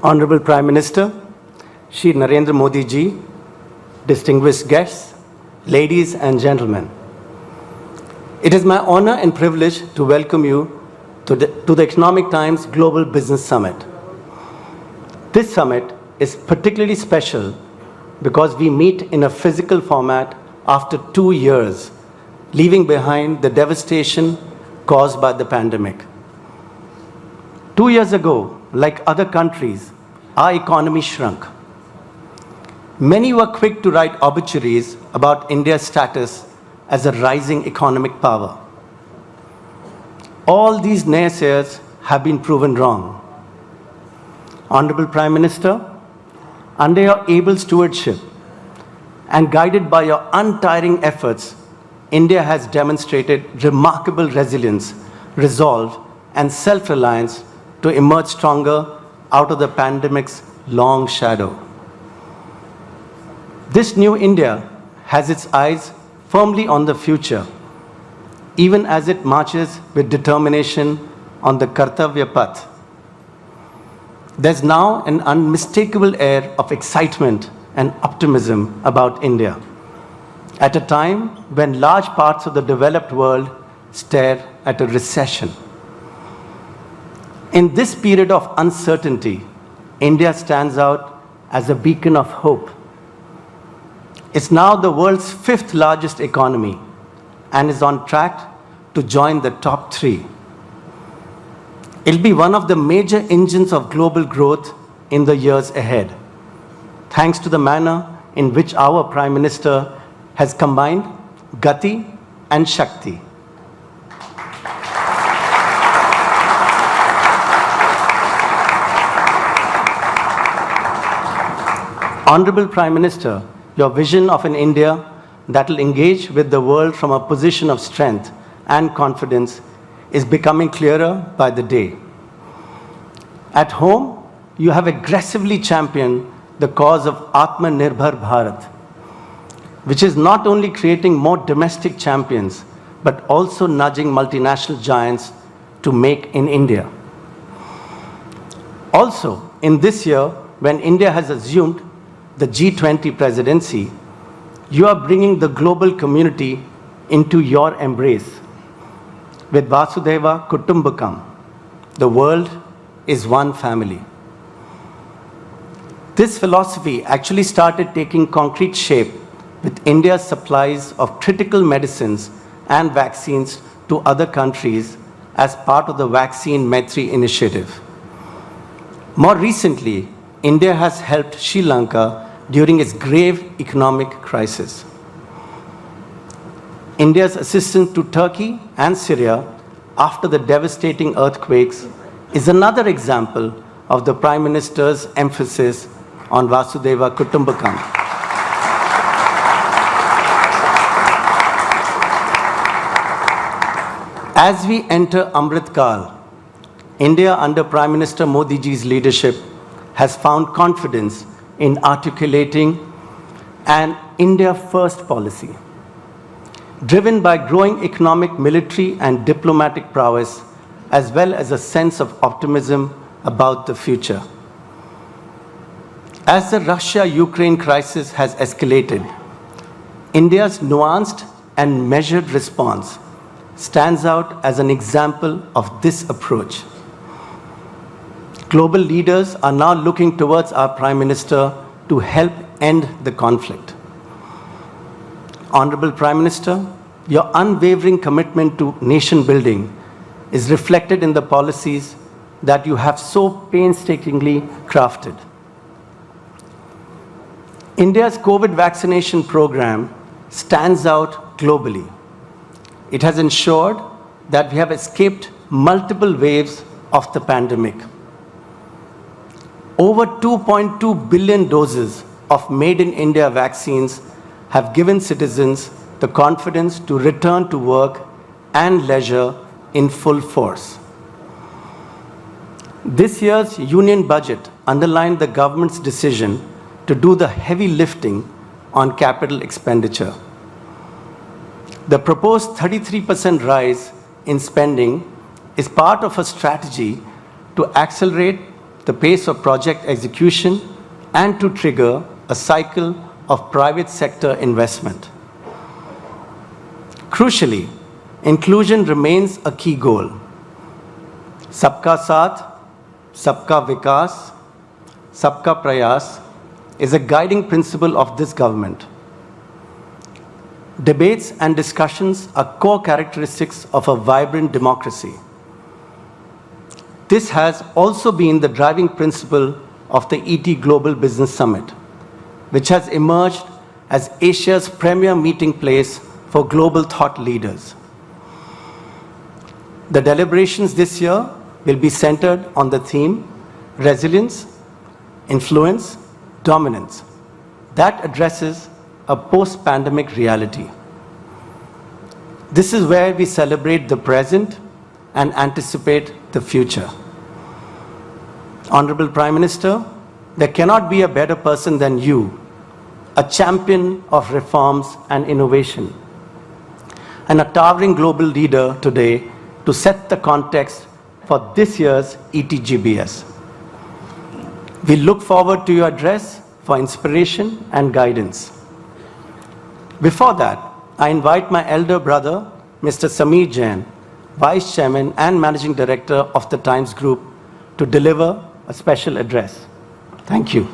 Honorable Prime Minister, Shri Narendra Modi ji, distinguished guests, ladies and gentlemen. It is my honor and privilege to welcome you to the Economic Times Global Business Summit. This summit is particularly special because we meet in a physical format after 2 years, leaving behind the devastation caused by the pandemic. 2 years ago, like other countries, our economy shrunk. Many were quick to write obituaries about India's status as a rising economic power. All these naysayers have been proven wrong. Honorable Prime Minister, under your able stewardship and guided by your untiring efforts, India has demonstrated remarkable resilience, resolve, and self-reliance to emerge stronger out of the pandemic's long shadow. This new India has its eyes firmly on the future, even as it marches with determination on the Kartavya Path. There's now an unmistakable air of excitement and optimism about India, at a time when large parts of the developed world stare at a recession. In this period of uncertainty, India stands out as a beacon of hope. It's now the world's 5th largest economy and is on track to join the top 3. It'll be one of the major engines of global growth in the years ahead, thanks to the manner in which our Prime Minister has combined Gati and Shakti. Honorable Prime Minister, your vision of an India that will engage with the world from a position of strength and confidence is becoming clearer by the day. At home, you have aggressively championed the cause of Atmanirbhar Bharat, which is not only creating more domestic champions, but also nudging multinational giants to make in India. Also, in this year, when India has assumed the G20 presidency, you are bringing the global community into your embrace. With Vasudhaiva Kutumbakam, the world is one family. This philosophy actually started taking concrete shape with India's supplies of critical medicines and vaccines to other countries as part of the Vaccine Maitri initiative. More recently, India has helped Sri Lanka during its grave economic crisis. India's assistance to Turkey and Syria after the devastating earthquakes is another example of the Prime Minister's emphasis on Vasudhaiva Kutumbakam. As we enter Amrit Kal, India under Prime Minister Modi ji's leadership has found confidence in articulating an India First policy, driven by growing economic, military, and diplomatic prowess, as well as a sense of optimism about the future. As the Russia-Ukraine crisis has escalated, India's nuanced and measured response stands out as an example of this approach. Global leaders are now looking towards our Prime Minister to help end the conflict. Honorable Prime Minister, your unwavering commitment to nation building is reflected in the policies that you have so painstakingly crafted. India's COVID vaccination program stands out globally. It has ensured that we have escaped multiple waves of the pandemic. Over 2.2 billion doses of Made in India vaccines have given citizens the confidence to return to work and leisure in full force. This year's union budget underlined the government's decision to do the heavy lifting on capital expenditure. The proposed 33% rise in spending is part of a strategy to accelerate the pace of project execution and to trigger a cycle of private sector investment. Crucially, inclusion remains a key goal. Sabka Saath, Sabka Vikas, Sabka Prayas is a guiding principle of this government. Debates and discussions are core characteristics of a vibrant democracy. This has also been the driving principle of the ET Global Business Summit, which has emerged as Asia's premier meeting place for global thought leaders. The deliberations this year will be centered on the theme Resilience, Influence, Dominance that addresses a post-pandemic reality. This is where we celebrate the present and anticipate the future. Honorable Prime Minister, there cannot be a better person than you, a champion of reforms and innovation, and a towering global leader today to set the context for this year's ETGBS. We look forward to your address for inspiration and guidance. Before that, I invite my elder brother, Mr. Vineet Jain, Vice Chairman and Managing Director of the Times Group, to deliver a special address. Thank you.